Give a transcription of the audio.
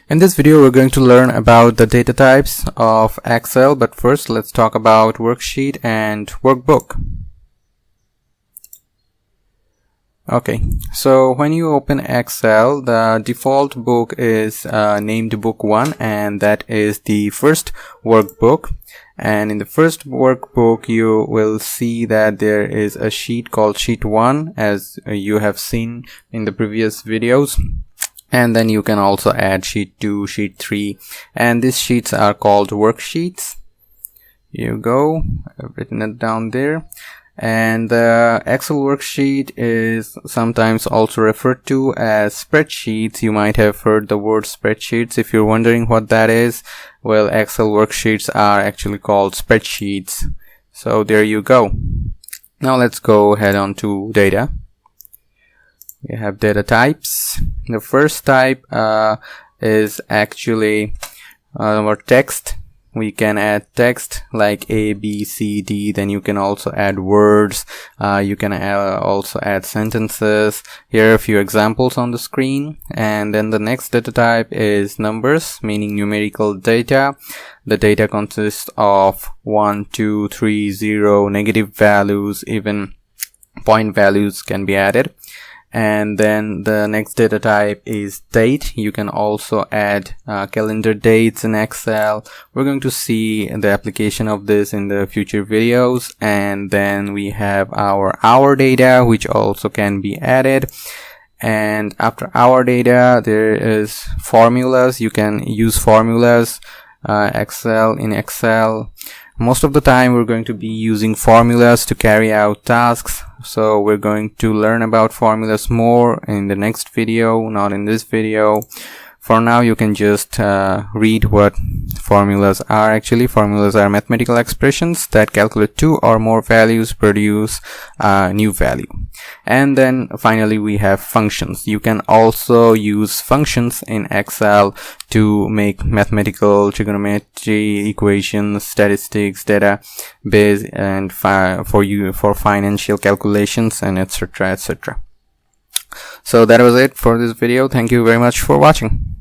In this video, we're going to learn about the data types of Excel, but first let's talk about Worksheet and Workbook. Okay, so when you open Excel, the default book is named Book 1, and that is the first workbook. And in the first workbook, you will see that there is a sheet called Sheet 1, as you have seen in the previous videos. And then you can also add Sheet 2, Sheet 3, and these sheets are called worksheets. Here you go, I've written it down there. And the Excel worksheet is sometimes also referred to as spreadsheets. You might have heard the word spreadsheets. If you're wondering what that is, well, Excel worksheets are actually called spreadsheets. So there you go. Now let's go head on to data. We have data types. The first type is actually our text. We can add text like A, B, C, D. Then you can also add words. You can also add sentences. Here are a few examples on the screen. And then the next data type is numbers, meaning numerical data. The data consists of 1, 2, 3, 0, negative values, even point values can be added. And then the next data type is date. You can also add calendar dates in Excel. We're going to see the application of this in the future videos. And then we have our hour data, which also can be added. And after hour data, there is formulas. You can use formulas in Excel. Most of the time we're going to be using formulas to carry out tasks, so we're going to learn about formulas more in the next video, not in this video. For now, you can just read what formulas are. Actually, formulas are mathematical expressions that calculate two or more values, produce a new value. And then finally we have functions. You can also use functions in Excel to make mathematical trigonometry equations, statistics, database, and for financial calculations, and etc. etc. So that was it for this video. Thank you very much for watching.